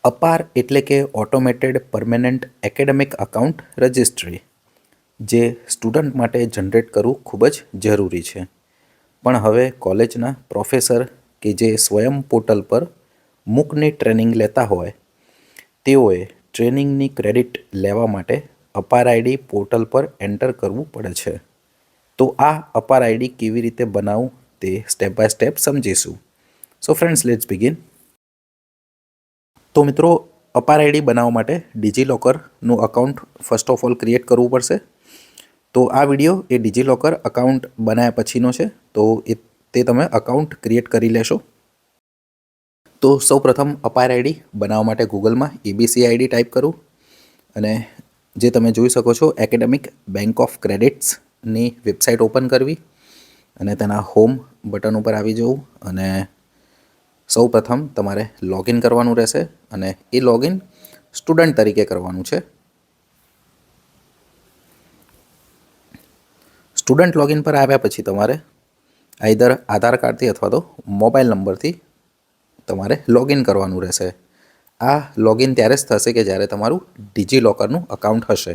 અપાર એટલે કે automated permanent academic account registry, જે સ્ટુડન્ટ માટે જનરેટ કરવું ખૂબ જ જરૂરી છે. પણ હવે કોલેજના પ્રોફેસર કે જે સ્વયં પોર્ટલ પર મૂકની ટ્રેનિંગ લેતા હોય તેઓએ ટ્રેનિંગની ક્રેડિટ લેવા માટે અપાર આઈડી પોર્ટલ પર એન્ટર કરવું પડે છે. તો આ અપાર આઈડી કેવી રીતે બનાવવું તે સ્ટેપ બાય સ્ટેપ સમજીશું. So friends, let's begin. તો મિત્રો, અપાર આઈડી બનાવવા માટે ડિજીલોકરનું account first of all create કરવું પડશે. તો આ વિડીયો એ ડિજીલોકર અકાઉન્ટ બનાવ્યા પછીનો છે, તો તે તમે અકાઉન્ટ ક્રિએટ કરી લેશો. તો સૌપ્રથમ અપાર આઈડી બનાવવા માટે ગૂગલમાં એબીસી આઈડી ટાઈપ કરું અને જે તમે જોઈ શકો છો એકેડેમિક બેંક ઓફ ક્રેડિટ્સની વેબસાઇટ ઓપન કરવી અને તેના હોમ બટન ઉપર આવી જવું અને સૌ પ્રથમ તમારે લોગિન કરવાનું રહેશે અને એ લોગિન સ્ટુડન્ટ તરીકે કરવાનું છે. સ્ટુડન્ટ લોગિન પર આવ્યા પછી તમારે આઈધર આધાર કાર્ડથી અથવા તો મોબાઈલ નંબરથી તમારે લોગિન કરવાનું રહેશે. આ લોગિન ત્યારે જ થશે કે જ્યારે તમારું ડિજીલોકરનું અકાઉન્ટ હશે.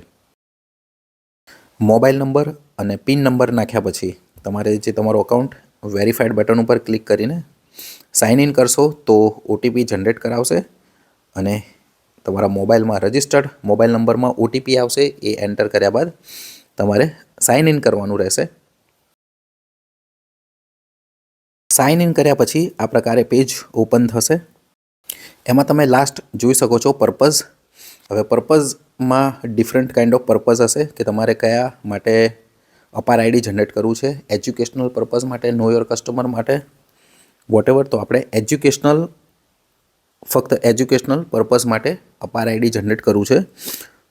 મોબાઈલ નંબર અને પિન નંબર નાખ્યા પછી તમારે જે તમારું અકાઉન્ટ વેરીફાઈડ બટન ઉપર ક્લિક કરીને સાઇન ઇન કરશો તો ઓટીપી જનરેટ કરાવશે અને તમારા મોબાઈલમાં રજિસ્ટર્ડ મોબાઈલ નંબરમાં ઓટીપી આવશે. એ એન્ટર કર્યા બાદ તમારે સાઇન ઇન કરવાનું રહેશે. સાઇન ઇન કર્યા પછી આ પ્રકારે પેજ ઓપન થશે. એમાં તમે લાસ્ટ જોઈ શકો છો પર્પઝ. હવે પર્પઝમાં ડિફરન્ટ કાઇન્ડ ઓફ પર્પઝ હશે કે તમારે કયા માટે અપાર આઈડી જનરેટ કરવું છે. એજ્યુકેશનલ પર્પઝ માટે, નો યોર કસ્ટમર માટે, વોટેવર. તો આપણે ફક્ત એજ્યુકેશનલ પર્પઝ માટે અપાર આઈડી જનરેટ કરવું છે.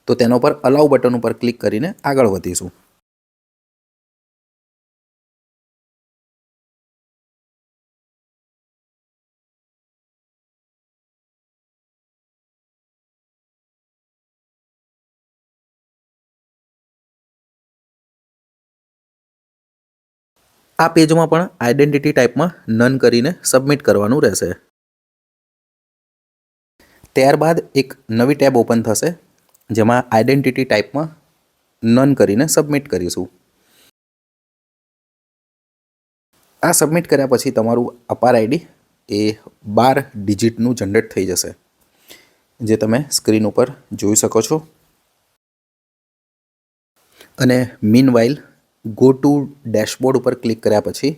તો તેના ઉપર અલાઉ બટન ઉપર ક્લિક કરીને આગળ વધીશું. આ પેજમાં પણ આઈડેન્ટિટી ટાઈપમાં નન કરીને સબમિટ કરવાનું રહેશે. ત્યારબાદ એક નવી ટેબ ઓપન થશે જેમાં આઈડેન્ટિટી ટાઈપમાં નન કરીને સબમિટ કરીશું. આ સબમિટ કર્યા પછી તમારું અપાર આઈડી એ 12 ડિજિટનું જનરેટ થઈ જશે, જે તમે સ્ક્રીન ઉપર જોઈ શકો છો. અને મીનવાઇલ ગો ટુ ડેશબોર્ડ ઉપર ક્લિક કર્યા પછી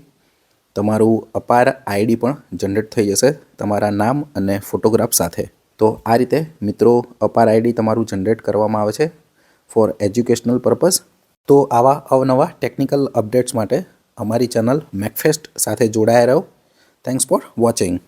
તમારું અપાર આઈડી પણ જનરેટ થઈ જશે તમારા નામ અને ફોટોગ્રાફ સાથે. તો આ રીતે મિત્રો અપાર આઈડી તમારું જનરેટ કરવામાં આવે છે ફોર એજ્યુકેશનલ પર્પઝ. તો આવા અવનવા ટેકનિકલ અપડેટ્સ માટે અમારી ચેનલ મેકફેસ્ટ સાથે જોડાયા રહો. Thanks for watching.